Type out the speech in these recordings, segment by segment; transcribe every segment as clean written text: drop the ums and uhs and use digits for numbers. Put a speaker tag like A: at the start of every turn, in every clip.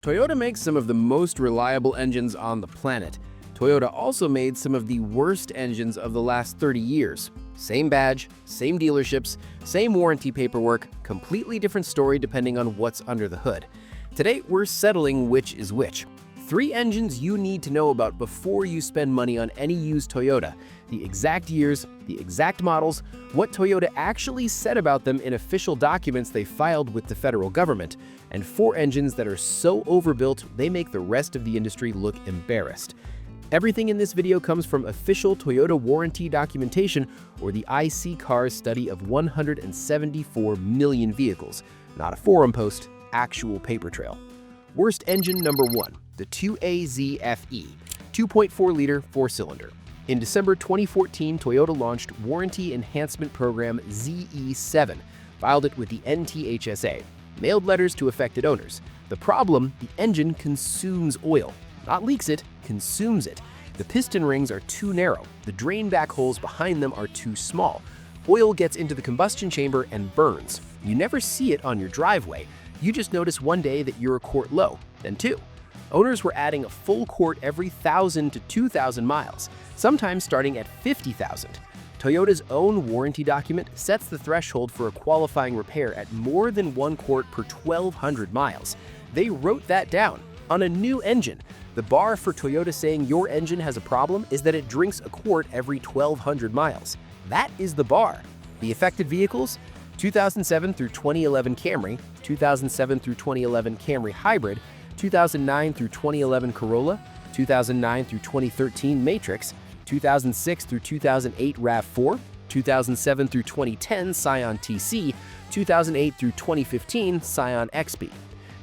A: Toyota makes some of the most reliable engines on the planet. Toyota also made some of the worst engines of the last 30 years. Same badge, same dealerships, same warranty paperwork, completely different story depending on what's under the hood. Today, we're settling which is which. 3 engines you need to know about before you spend money on any used Toyota. The exact years, the exact models, what Toyota actually said about them in official documents they filed with the federal government, and 4 engines that are so overbuilt they make the rest of the industry look embarrassed. Everything in this video comes from official Toyota warranty documentation or the iSeeCars study of 174 million vehicles. Not a forum post, actual paper trail. Worst engine number 1, the 2AZFE, 2.4-liter 4-cylinder. In December 2014, Toyota launched Warranty Enhancement Program ZE7, filed it with the NHTSA, mailed letters to affected owners. The problem, the engine consumes oil. Not leaks it, consumes it. The piston rings are too narrow. The drain back holes behind them are too small. Oil gets into the combustion chamber and burns. You never see it on your driveway. You just notice one day that you're a quart low, then 2. Owners were adding a full quart every 1,000 to 2,000 miles, sometimes starting at 50,000. Toyota's own warranty document sets the threshold for a qualifying repair at more than 1 quart per 1,200 miles. They wrote that down on a new engine. The bar for Toyota saying your engine has a problem is that it drinks a quart every 1,200 miles. That is the bar. The affected vehicles? 2007 through 2011 Camry, 2007 through 2011 Camry Hybrid, 2009 through 2011 Corolla, 2009 through 2013 Matrix, 2006 through 2008 RAV4, 2007 through 2010 Scion TC, 2008 through 2015 Scion XP.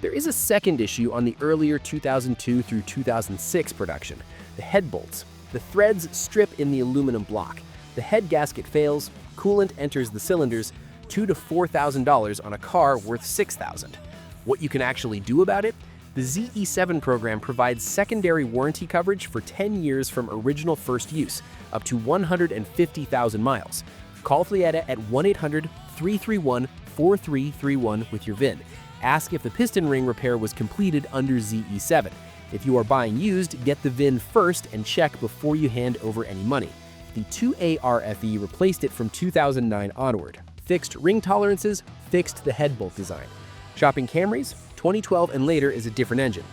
A: There is a second issue on the earlier 2002 through 2006 production, the head bolts. The threads strip in the aluminum block. The head gasket fails, coolant enters the cylinders, $2,000 to $4,000 on a car worth $6,000. What you can actually do about it? The ZE7 program provides secondary warranty coverage for 10 years from original first use, up to 150,000 miles. Call Toyota at 1-800-331-4331 with your VIN. Ask if the piston ring repair was completed under ZE7. If you are buying used, get the VIN first and check before you hand over any money. The 2ARFE replaced it from 2009 onward. Fixed ring tolerances, fixed the head bolt design. Shopping Camrys? 2012 and later is a different engine.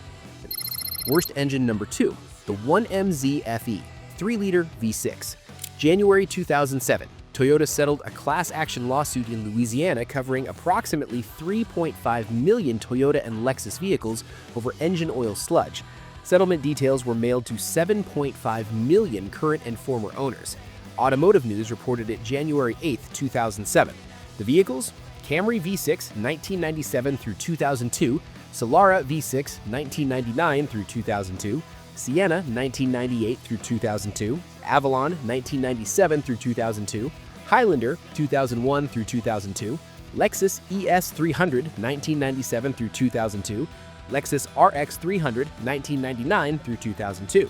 A: Worst engine number 2, the 1MZFE, 3-liter V6. January 2007, Toyota settled a class action lawsuit in Louisiana covering approximately 3.5 million Toyota and Lexus vehicles over engine oil sludge. Settlement details were mailed to 7.5 million current and former owners. Automotive News reported it January 8, 2007. The vehicles? Camry V6 1997 through 2002, Solara V6 1999 through 2002, Sienna 1998 through 2002, Avalon 1997 through 2002, Highlander 2001 through 2002, Lexus ES300 1997 through 2002, Lexus RX300 1999 through 2002.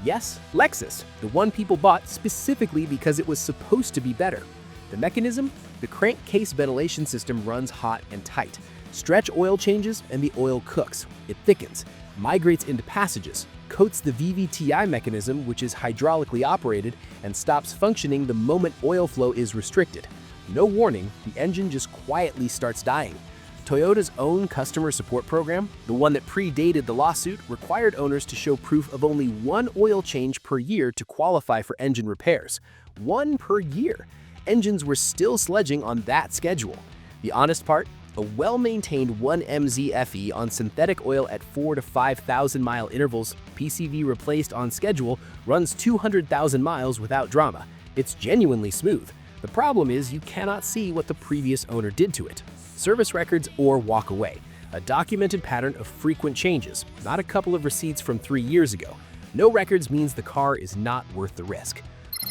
A: Yes, Lexus, the one people bought specifically because it was supposed to be better. The mechanism? The crankcase ventilation system runs hot and tight. Stretch oil changes and the oil cooks. It thickens, migrates into passages, coats the VVTi mechanism, which is hydraulically operated, and stops functioning the moment oil flow is restricted. No warning, the engine just quietly starts dying. Toyota's own customer support program, the one that predated the lawsuit, required owners to show proof of only 1 oil change per year to qualify for engine repairs. 1 per year. Engines were still sledging on that schedule. The honest part? A well-maintained 1MZFE on synthetic oil at 4,000 to 5,000 mile intervals, PCV replaced on schedule, runs 200,000 miles without drama. It's genuinely smooth. The problem is you cannot see what the previous owner did to it. Service records or walk away. A documented pattern of frequent changes, not a couple of receipts from 3 years ago. No records means the car is not worth the risk.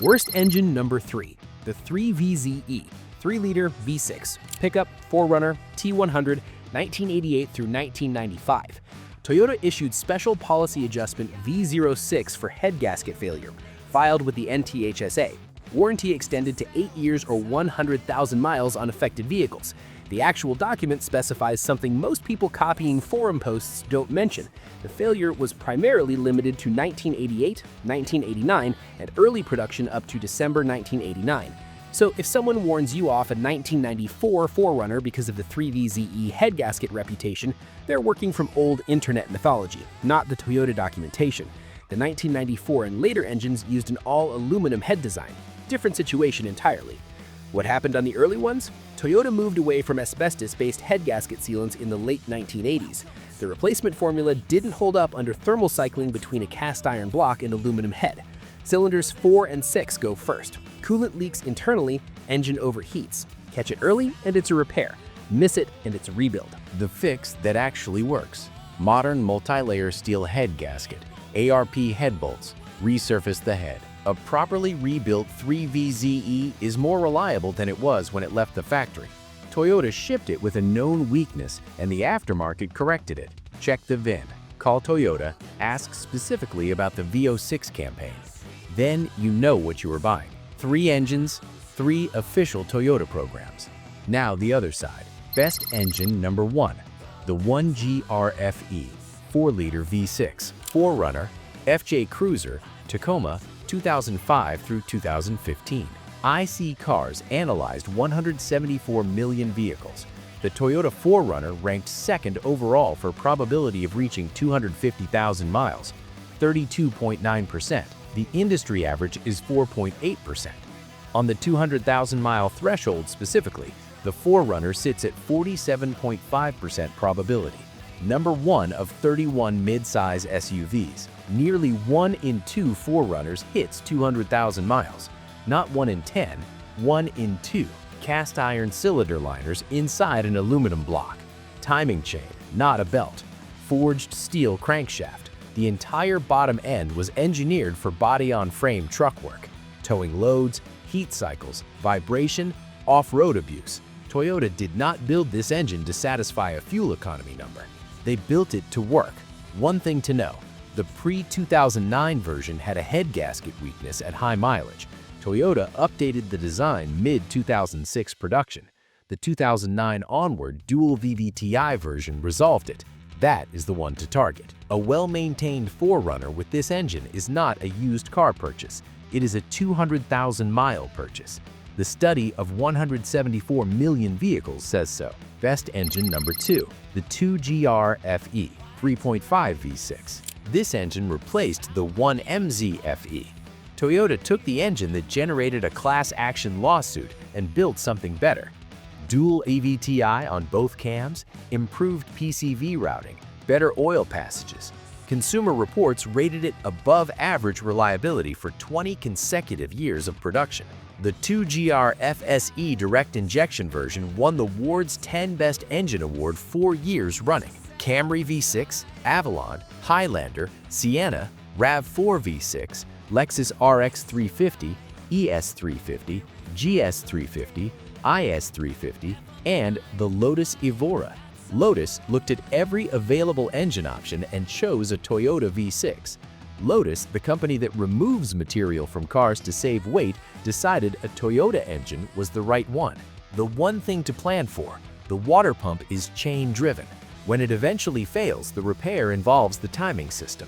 A: Worst engine number 3, the 3VZE, 3-liter V6, pickup, 4Runner, T100, 1988 through 1995. Toyota issued Special Policy Adjustment V06 for head gasket failure, filed with the NHTSA. Warranty extended to 8 years or 100,000 miles on affected vehicles. The actual document specifies something most people copying forum posts don't mention. The failure was primarily limited to 1988, 1989, and early production up to December 1989. So if someone warns you off a 1994 4Runner because of the 3VZE head gasket reputation, they're working from old internet mythology, not the Toyota documentation. The 1994 and later engines used an all-aluminum head design. Different situation entirely. What happened on the early ones? Toyota moved away from asbestos-based head gasket sealants in the late 1980s. The replacement formula didn't hold up under thermal cycling between a cast iron block and aluminum head. Cylinders 4 and 6 go first. Coolant leaks internally, engine overheats. Catch it early and it's a repair. Miss it and it's a rebuild.
B: The fix that actually works. Modern multi-layer steel head gasket, ARP head bolts, resurface the head. A properly rebuilt 3VZE is more reliable than it was when it left the factory. Toyota shipped it with a known weakness and the aftermarket corrected it. Check the VIN. Call Toyota, ask specifically about the V06 campaign. Then you know what you are buying. 3 engines, 3 official Toyota programs. Now the other side. Best engine number 1, the 1GRFE 4-liter V6, 4Runner, FJ Cruiser, Tacoma, 2005 through 2015. iSeeCars analyzed 174 million vehicles. The Toyota 4Runner ranked second overall for probability of reaching 250,000 miles, 32.9%. The industry average is 4.8%. On the 200,000-mile threshold specifically, the 4Runner sits at 47.5% probability. Number 1 of 31 midsize SUVs. Nearly 1 in 2 4Runners hits 200,000 miles. Not 1 in 10, 1 in 2. Cast iron cylinder liners inside an aluminum block. Timing chain, not a belt. Forged steel crankshaft. The entire bottom end was engineered for body-on-frame truck work. Towing loads, heat cycles, vibration, off-road abuse. Toyota did not build this engine to satisfy a fuel economy number. They built it to work. One thing to know, the pre-2009 version had a head gasket weakness at high mileage. Toyota updated the design mid-2006 production. The 2009 onward dual VVTi version resolved it. That is the one to target. A well-maintained 4Runner with this engine is not a used car purchase. It is a 200,000-mile purchase. The study of 174 million vehicles says so. Best engine number 2, the 2GR-FE 3.5 V6. This engine replaced the 1MZ-FE. Toyota took the engine that generated a class action lawsuit and built something better. Dual AVTi on both cams, improved PCV routing, better oil passages. Consumer Reports rated it above average reliability for 20 consecutive years of production. The 2GR FSE direct injection version won the Ward's 10 Best Engine Award 4 years running. Camry V6, Avalon, Highlander, Sienna, RAV4 V6, Lexus RX350, ES350, GS350, IS350, and the Lotus Evora. Lotus looked at every available engine option and chose a Toyota V6. Lotus, the company that removes material from cars to save weight, decided a Toyota engine was the right one. The one thing to plan for, the water pump is chain-driven. When it eventually fails, the repair involves the timing system.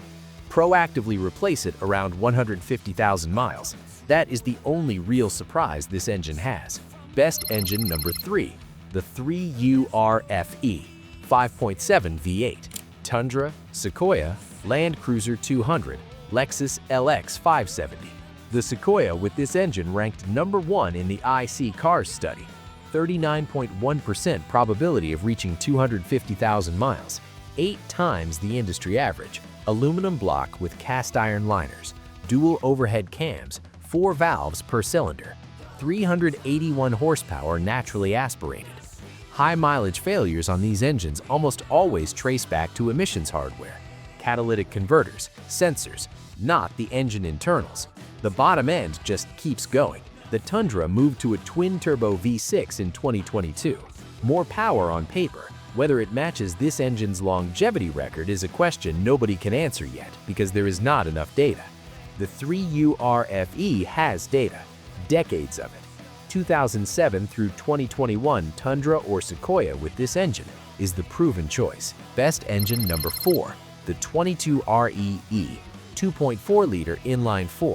B: Proactively replace it around 150,000 miles. That is the only real surprise this engine has. Best engine number 3, the 3URFE 5.7 V8. Tundra, Sequoia, Land Cruiser 200, Lexus LX 570. The Sequoia with this engine ranked number 1 in the iSeeCars study. 39.1% probability of reaching 250,000 miles, 8 times the industry average. Aluminum block with cast iron liners, dual overhead cams, 4 valves per cylinder. 381 horsepower naturally aspirated. High mileage failures on these engines almost always trace back to emissions hardware, catalytic converters, sensors, not the engine internals. The bottom end just keeps going. The Tundra moved to a twin-turbo V6 in 2022. More power on paper. Whether it matches this engine's longevity record is a question nobody can answer yet because there is not enough data. The 3URFE has data, decades of it.
A: 2007 through 2021 Tundra or Sequoia with this engine is the proven choice. Best engine number 4, the 22REE 2.4-liter inline-4,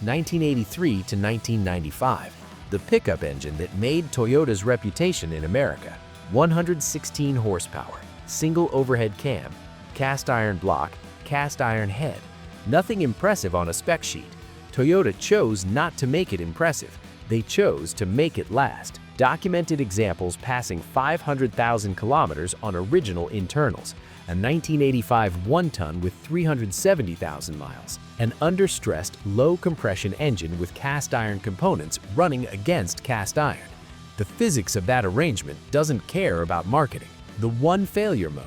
A: 1983 to 1995. The pickup engine that made Toyota's reputation in America. 116 horsepower, single overhead cam, cast iron block, cast iron head. Nothing impressive on a spec sheet. Toyota chose not to make it impressive. They chose to make it last. Documented examples passing 500,000 kilometers on original internals. A 1985 one-ton with 370,000 miles. An understressed, low-compression engine with cast iron components running against cast iron. The physics of that arrangement doesn't care about marketing. The one failure mode.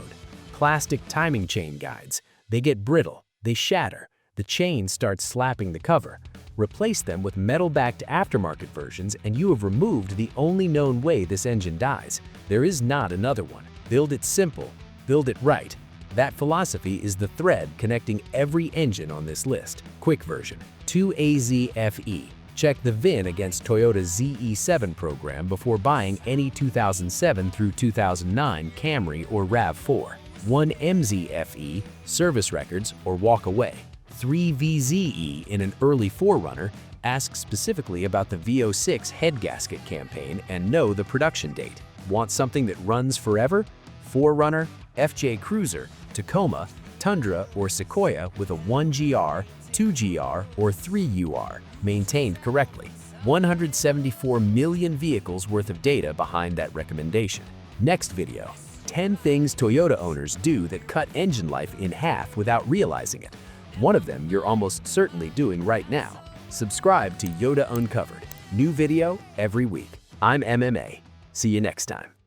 A: Plastic timing chain guides. They get brittle. They shatter. The chain starts slapping the cover. Replace them with metal-backed aftermarket versions and you have removed the only known way this engine dies. There is not another one. Build it simple. Build it right. That philosophy is the thread connecting every engine on this list. Quick version, 2AZFE. Check the VIN against Toyota's ZE7 program before buying any 2007 through 2009 Camry or RAV4. 1MZFE, service records or walk away. 3VZE in an early 4Runner, ask specifically about the V06 head gasket campaign and know the production date. Want something that runs forever? 4Runner, FJ Cruiser, Tacoma, Tundra, or Sequoia with a 1GR, 2GR, or 3UR, maintained correctly. 174 million vehicles worth of data behind that recommendation. Next video, 10 things Toyota owners do that cut engine life in half without realizing it. One of them you're almost certainly doing right now. Subscribe to Yota Uncovered. New video every week. I'm MMA. See you next time.